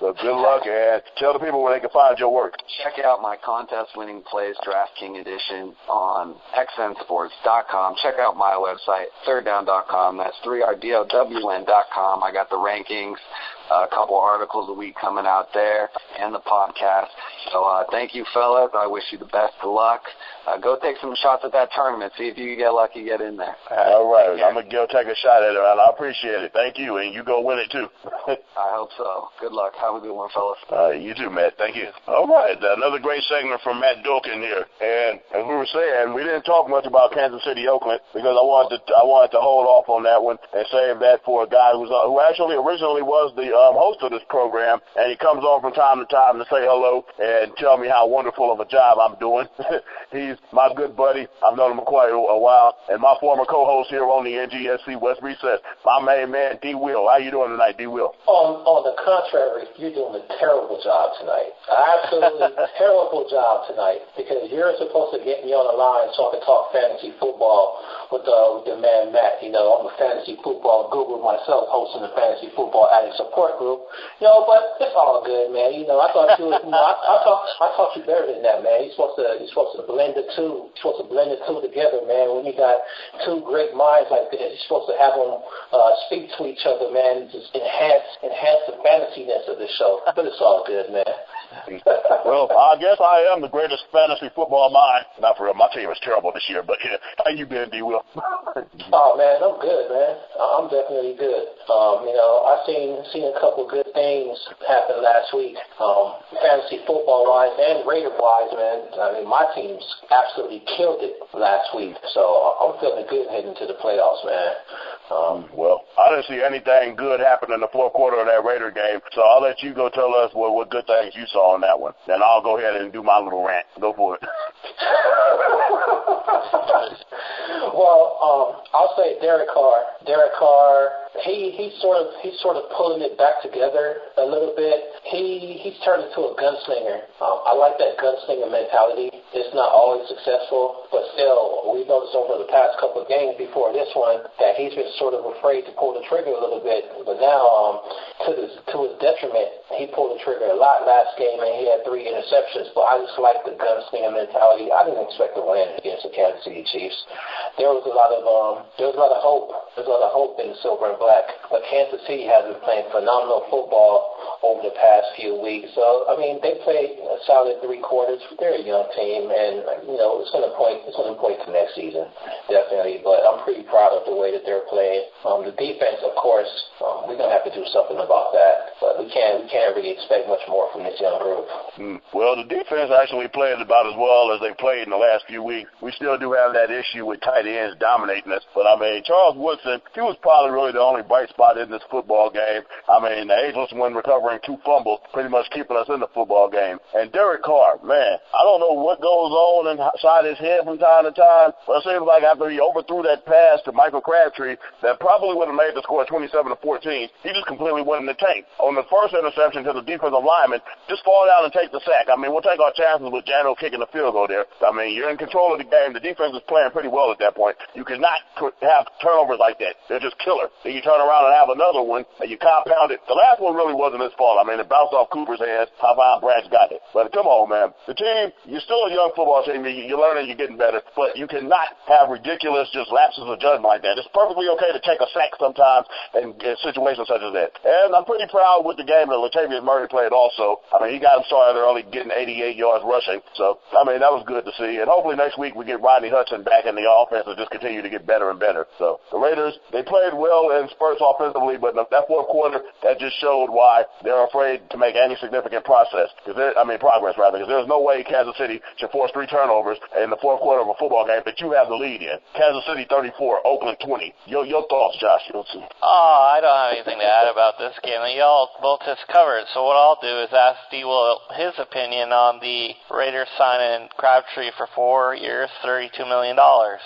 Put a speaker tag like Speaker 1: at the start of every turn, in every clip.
Speaker 1: So good luck, and tell the people where they can find your work.
Speaker 2: Check out my contest-winning plays DraftKings edition on xnsports.com. Check out my website, thirddown.com. That's 3rdown.com. I got the rankings, a couple articles a week coming out there, and the podcast. So thank you, fellas. I wish you the best of luck. Go take some shots at that tournament. See if you can get lucky, get in there.
Speaker 1: All right. I'm going to go take a shot at it, and I appreciate it. Thank you, and you go win it, too.
Speaker 2: I hope so. Good luck. Have a good one, fellas.
Speaker 1: You too, Matt. Thank you. All right. Another great segment from Matt Dulcan here. And as we were saying, we didn't talk much about Kansas City, Oakland, because I wanted to hold off on that one and save that for a guy who actually originally was the host of this program, and he comes on from time to time to say hello and tell me how wonderful of a job I'm doing. He's my good buddy. I've known him quite a while, and my former co-host here on the NGSC West Recess, my main man, D. Will. How you doing tonight, D. Will?
Speaker 3: On the contrary, you're doing a terrible job tonight. Absolutely terrible job tonight, because you're supposed to get me on the line so I can talk fantasy football with the man Matt. You know, I'm a fantasy football guru myself, hosting the fantasy football addict support group. You know, but it's all good, man. You know, I thought you was, I taught you better than that, man. You're supposed to blend the two. You're supposed to blend the two together, man. When you got two great minds like this, you're supposed to have them speak to each other, man. Just enhance the fantasy-ness of the show. But it's all good, man.
Speaker 1: Well, I guess I am the greatest fantasy football mind. Not for real. My team is terrible this year, but yeah. How you been, D. Will?
Speaker 3: Oh, man, I'm good, man. I'm definitely good. You know, I've seen a couple good things happen last week, fantasy football-wise and Raider-wise, man. I mean, my team's absolutely killed it last week, so I'm feeling good heading to the playoffs, man.
Speaker 1: Well, I didn't see anything good happen in the fourth quarter of that Raider game, so I'll let you go tell us what good things you saw on that one. Then I'll go ahead and do my little rant. Go for it.
Speaker 3: Well, I'll say Derek Carr. He's sort of pulling it back together a little bit. He's turned into a gunslinger. I like that gunslinger mentality. It's not always successful, but still, we noticed over the past couple of games before this one that he's been sort of afraid to pull the trigger a little bit. But now, to his detriment, he pulled the trigger a lot last game, and he had 3 interceptions. But I just like the gunslinger mentality. I didn't expect to win against the Kansas City Chiefs. There was a lot of hope. There's a lot of hope in the silver and black. But Kansas City has been playing phenomenal football over the past few weeks. So I mean, they played a solid 3 quarters. They're a young team, and you know it's going to point to next season, definitely. But I'm pretty proud of the way that they're playing. The defense, of course, we're going to have to do something about that. But we can't really expect much more from this young group.
Speaker 1: Well, the defense actually played about as well as they played in the last few weeks. We still do have that issue with tight ends dominating us. But I mean, Charles Woodson, he was probably really the only bright spot in this football game. I mean, the ageless one recovering 2 fumbles, pretty much keeping us in the football game. And Derek Carr, man, I don't know what goes on inside his head from time to time, but it seems like after he overthrew that pass to Michael Crabtree, that probably would have made the score 27-14, he just completely went in the tank. On the first interception to the defensive lineman, just fall down and take the sack. I mean, we'll take our chances with Jano kicking the field goal there. I mean, you're in control of the game. The defense is playing pretty well at that point. You cannot have turnovers like that. They're just killer. Then you turn around and have another one, and you compound it. The last one really wasn't his fault. I mean, it bounced off Cooper's hands. How Brad's got it. But come on, man. The team, you're still a young football team. You're learning, you're getting better. But you cannot have ridiculous just lapses of judgment like that. It's perfectly okay to take a sack sometimes in situations such as that. And I'm pretty proud with the game that Latavius Murray played also. I mean, he got him started early, getting 88 yards rushing. So, I mean, that was good to see. And hopefully next week we get Rodney Hudson back in the offense and just continue to get better and better. So, the Raiders, they played well in spurts offensively, but that fourth quarter, that just showed why they're afraid to make any significant progress, because there's no way Kansas City should force 3 turnovers in the fourth quarter of a football game that you have the lead in. Kansas City 34, Oakland 20. Your thoughts, Josh?
Speaker 4: I don't have anything to add about this game. Y'all both just covered. So what I'll do is ask D. Will his opinion on the Raiders signing Crabtree for 4 years, $32 million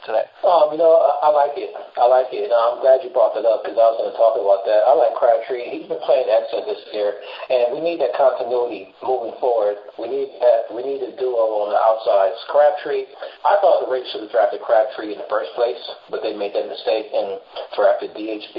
Speaker 4: today.
Speaker 3: You know, I like it. I'm glad you brought that up, because I was going to talk about that. I like Crabtree. He's been playing excellent this year, and we need that continuity moving forward. We need a duo on the outsides. Crabtree, I thought the Raiders should have drafted Crabtree in the first place, but they made that mistake and drafted DHB.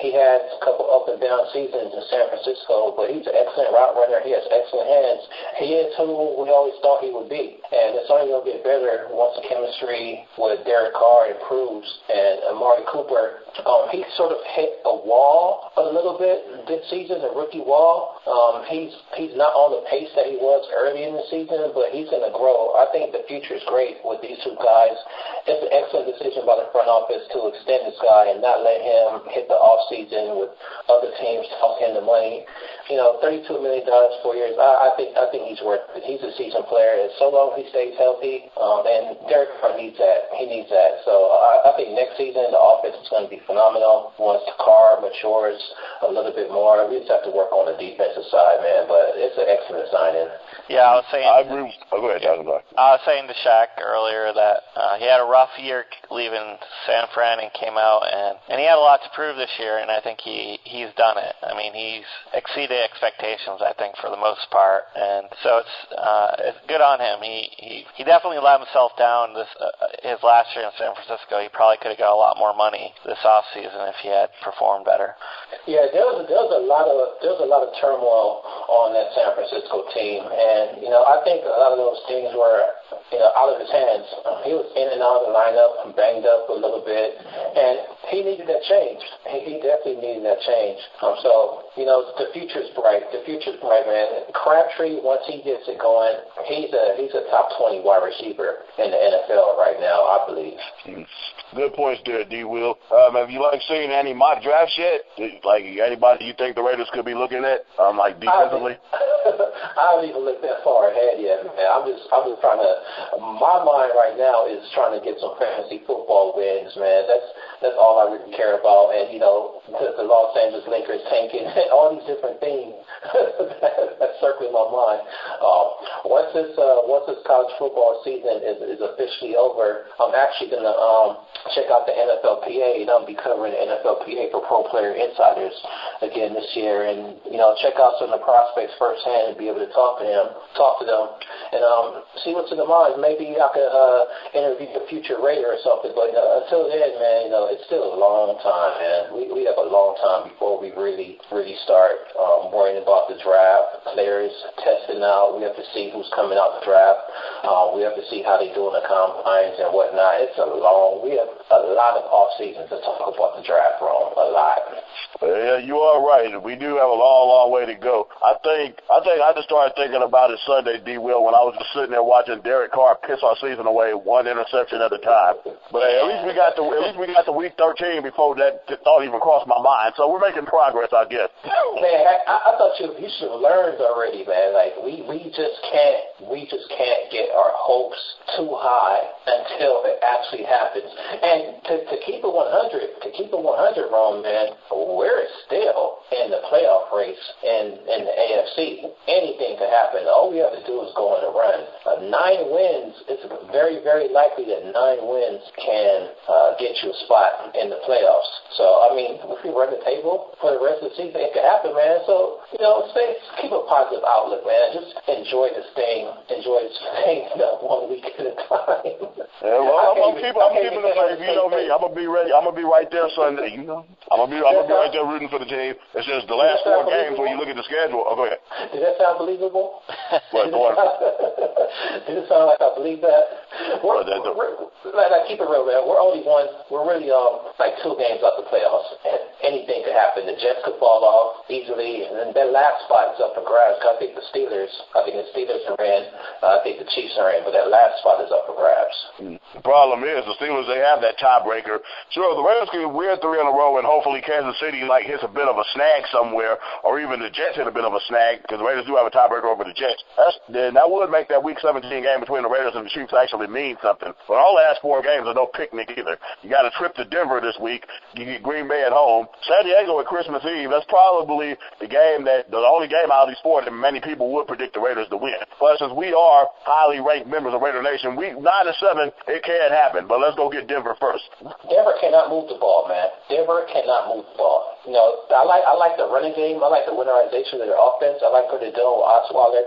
Speaker 3: He had a couple up and down seasons in San Francisco, but he's an excellent route runner. He has excellent hands. He is who we always thought he would be. And it's only going to get better once the chemistry with Derek Carr improves. And Amari Cooper, he sort of hit a wall a little bit this season, a rookie wall. He's not on the pace that he was early in the season, but he's going to grow. I think the future is great with these two guys. It's an excellent decision by the front office to extend this guy and not let him hit the offseason with other teams tossing him the money. $32 million 4 years. I think he's worth it. He's a seasoned player, and so long he stays healthy. And Derek Carr needs that. He needs that. So I think next season the offense is going to be phenomenal. Once Carr matures a little bit more, we just have to work on the defensive side, man. But it's an excellent signing.
Speaker 4: Yeah, I was saying.
Speaker 1: I agree. Go ahead, Jonathan.
Speaker 4: I was saying to Shaq earlier that he had a rough year leaving San Fran and came out, and he had a lot to prove this year, and I think he's done it. I mean, he's exceeded expectations, I think, for the most part, and so it's good on him. He definitely let himself down his last year in San Francisco. He probably could have got a lot more money this offseason if he had performed better.
Speaker 3: Yeah, there was a lot of turmoil on that San Francisco team, and I think a lot of those things were out of his hands. He was in and out of the lineup, banged up a little bit, and he needed that change. He definitely needed that change. So the future's bright. The future's bright, man. Crabtree, once he gets it going, he's a top 20 wide receiver in the NFL right now, I believe.
Speaker 1: Good points there, D. Will. Have you seen any mock drafts yet? Like anybody you think the Raiders could be looking at, defensively?
Speaker 3: I haven't even looked that far ahead yet, man. I'm just trying to. My mind right now is trying to get some fantasy football wins, man. That's all I really care about. And the Los Angeles Lakers tanking, all these different things that's circling my mind. Once this college football season is officially over, I'm actually gonna check out the NFLPA, and I'll be covering the NFLPA for Pro Player Insiders again this year, and check out some of the prospects firsthand and be able to talk to them, and see what's in their minds. Maybe I could interview a future Raider or something. But until then, man, it's still a long time, man. We have a long time before we really start worrying about the draft, players testing out. We have to see who's coming out the draft. We have to see how they do in the combines and whatnot. We have a lot of off seasons to talk about the draft, Rome. A lot.
Speaker 1: Yeah, you are right. We do have a long way to go. I think I just started thinking about it Sunday, D. Will, when I was just sitting there watching Derek Carr piss our season away one interception at a time. But at least we got to week 13 before that thought even crossed my mind. So we're making progress, I guess.
Speaker 3: Man, I thought you should have learned already, man. We just can't get our hopes too high until it actually happens. And to keep it 100, Rome, man, we're still in the playoff race in the AFC. Anything could happen. All we have to do is go on a run. 9 wins, it's very, very likely that 9 wins can get you a spot in the playoffs. So, if we run the table for the rest of the season, it could happen, man. So, keep a positive outlook, man. Just enjoy this thing. Enjoy this thing 1 week at a time.
Speaker 1: Yeah, well, I'm keeping the faith. You know me. I'm gonna be ready. I'm gonna be right there Sunday. I'm gonna be right there rooting for the team. It's just the last 4 games when you look at the schedule. Oh, go ahead.
Speaker 3: Did that sound believable?
Speaker 1: What, boy?
Speaker 3: Did it sound like I believe that? Keep it real, man. We're really 2 games out the playoffs, and anything could happen. The Jets could fall off easily, and then that last spot is up for grabs. I think the Steelers are in. I think the Chiefs are in, but that last spot is up for grabs.
Speaker 1: The problem is the Steelers, they have that tiebreaker. Sure, the Raiders can win 3 in a row, and hopefully Kansas City hits a bit of a snag somewhere, or even the Jets hit a bit of a snag, because the Raiders do have a tiebreaker over the Jets. That would make that Week 17 game between the Raiders and the Chiefs actually mean something. But all the last 4 games are no picnic either. You got a trip to Denver this week. You get Green Bay at home. San Diego at Christmas Eve. That's probably the only game out of these 4 that many people would predict the Raiders to win. But since we are highly ranked members of Raider Nation, Week 9 and 7, it can happen. But let's go get Denver first.
Speaker 3: Denver cannot move the ball, man. Denver cannot move the ball. I like the running game. I like the winterization of their offense. I like what they're doing with Osweiler.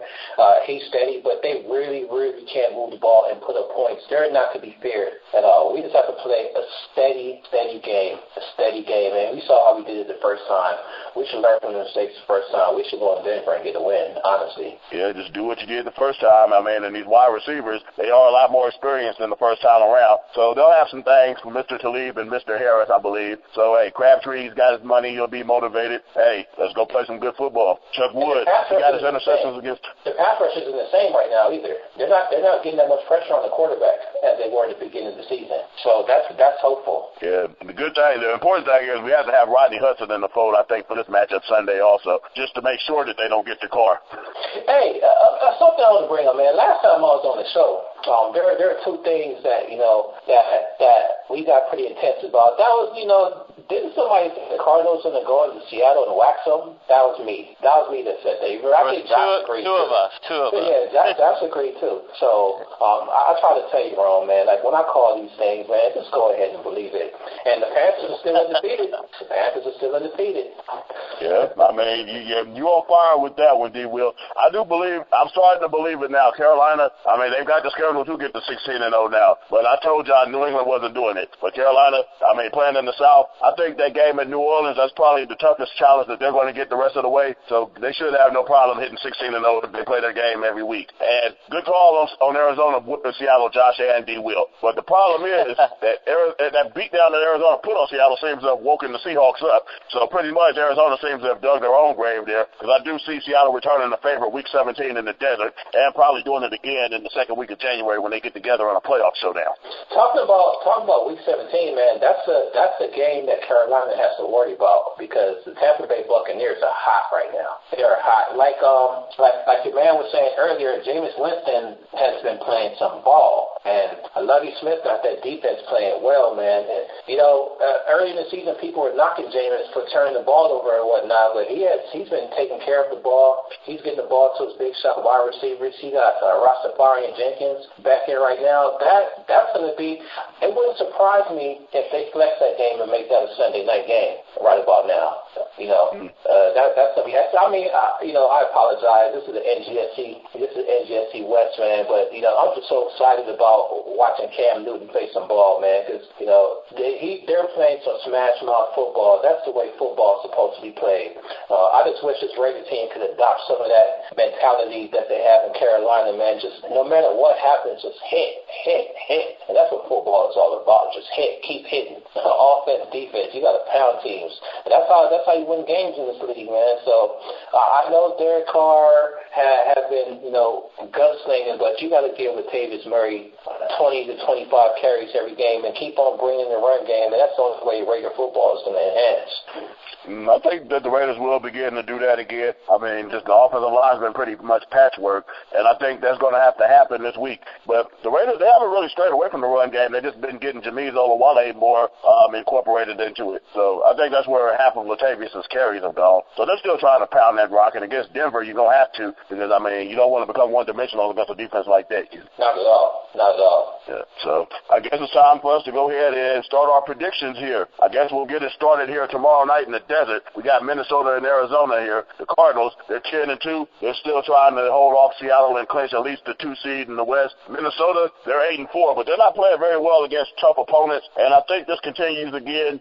Speaker 3: He's steady, but they really, really can't move the ball and put up points. They're not to be feared at all. We just have to play a steady game. And we saw how we did it the first time. We should learn from the mistakes the first time. We should go in Denver and get a win, honestly.
Speaker 1: Yeah, just do what you did the first time. I mean, and these wide receivers, they are a lot more experienced than the first time around. So they'll have some things from Mr. Talib and Mr. Harris, I believe. So, hey, Crabtree's got his money. He'll be motivated. Hey, let's go play some good football. Chuck Wood, he got his interceptions against.
Speaker 3: The pass rush isn't the same right now either. They're not getting that much pressure on the quarterback as they were at the beginning of the season. So that's hopeful.
Speaker 1: Yeah, the important thing is we have to have Rodney Hudson in the fold, I think, for this matchup Sunday also, just to make sure that they don't get the car. Hey,
Speaker 3: something I want to bring up, man. Last time I was on the show, there are two things that we got pretty intense about. That was, didn't somebody think the Cardinals going to go into Seattle and wax them? That was me. That said that. I think Josh agreed.
Speaker 4: Two of us.
Speaker 3: Yeah, Josh agreed too. So I try to tell you, Jerome, man, like when I call these things, man, just go ahead and believe it. And the Panthers are still undefeated.
Speaker 1: Yeah, I mean, you on fire with that one, D. Will. I'm starting to believe it now. Carolina, I mean, they've got the schedule to get to 16-0 now. But I told y'all New England wasn't doing it. But Carolina, I mean, playing in the South, I think that game at New Orleans, that's probably the toughest challenge that they're going to get the rest of the way. So they should have no problem hitting 16-0 if they play their game every week. And good call on Arizona whipping Seattle, Josh and D. Will. But the problem is that beatdown that Arizona put on Seattle seems to have woken the Seahawks up. So pretty much Arizona seems to have dug their own grave there, because I do see Seattle returning the favorite week 17 in the desert and probably doing it again in the second week of January when they get together on a playoff showdown.
Speaker 3: Talking about week 17, man, that's a game that Carolina has to worry about, because the Tampa Bay Buccaneers are hot right now. They are hot. Like your man was saying earlier, Jameis Winston has been playing some ball, and Lovie Smith got that defense playing well, man. And, early in the season, people were knocking Jameis for turning the ball over and whatnot, but he's been taking care of the ball. He's getting the ball to his big shot wide receivers. He got Rastafari and Jenkins back here right now. That's going to be. It wouldn't surprise me if they flex that game and make that a Sunday night game right about now. That's going to be. I mean, I apologize. This is the NGSC West, man. But I'm just so excited about watching Cam Newton play some ball, man. Because they're playing some smash mouth football. That's the way football is supposed to be played. I just wish this Raider team could adopt some of that mentality that they have in Carolina, man. Just no matter what happens, just hit. And that's what football is all about. Just hit, keep hitting. Offense, defense, you got to pound teams. And that's how you win games in this league, man. So I know Derek Carr has been, gunslinging, but you got to give Latavius Murray 20 to 25 carries every game and keep on bringing the run game, and that's the only way Raider football is going to enhance.
Speaker 1: I think that the Raiders will begin to do that again. I mean, just the offensive line's been pretty much patchwork, and I think that's going to have to happen this week. But the Raiders, they haven't really strayed away from the run game. They've just been getting Jameez Olawale more incorporated into it. So I think that's where half of Latavius' carries have gone. So they're still trying to pound that rock, and against Denver, you're going to have to, because, I mean, you don't want to become one-dimensional against a defense like that.
Speaker 3: Not at all.
Speaker 1: Yeah. So I guess it's time for us to go ahead and start our predictions here. I guess we'll get it started here tomorrow night in the desert. We got Minnesota and Arizona here. The Cardinals, they're 10-2. They're still trying to hold off Seattle and clinch at least the 2 seed in the West. Minnesota, they're 8-4, but they're not playing very well against tough opponents. And I think this continues again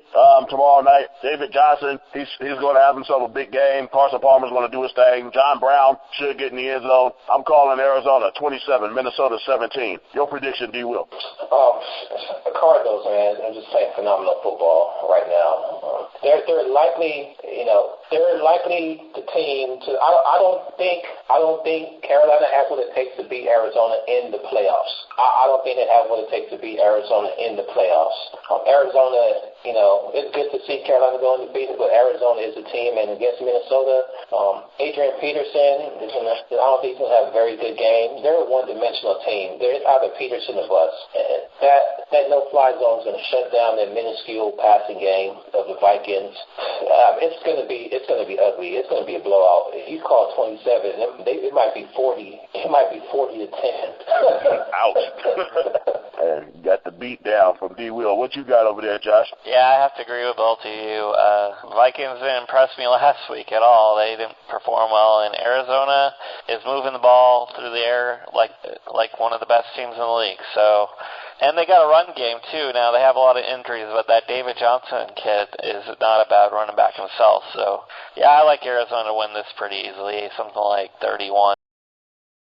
Speaker 1: tomorrow night. David Johnson, he's going to have himself a big game. Carson Palmer's going to do his thing. John Brown should get in the end zone. I'm calling Arizona 27, Minnesota 17. Your prediction, D. Will?
Speaker 3: The Cardinals, man, are just playing phenomenal football right now. They're likely, they're likely the team to. I don't think Carolina has what it takes to beat Arizona in the playoffs. I don't think they have what it takes to beat Arizona in the playoffs. Arizona, it's good to see Carolina go undefeated, but Arizona is a team, and against Minnesota, Adrian Peterson, I don't think he's going to have a very good game. They're a one-dimensional team. They're either Peterson or bust. That no-fly zone is going to shut down that minuscule passing game of the Vikings. It's going to be ugly. It's going to be a blowout. If you call 27, it might be 40. It might be 40-10.
Speaker 1: Ouch. and got the beat down from D. Will. What you got over there, Josh?
Speaker 4: Yeah, I have to agree with both of you. Vikings didn't impress me last week at all. They didn't perform well, and Arizona is moving the ball through the air like one of the best teams in the league. So, and they got a run game too. Now they have a lot of injuries, but that David Johnson kid is not a bad running back himself. So, yeah, I like Arizona to win this pretty easily, something like 31.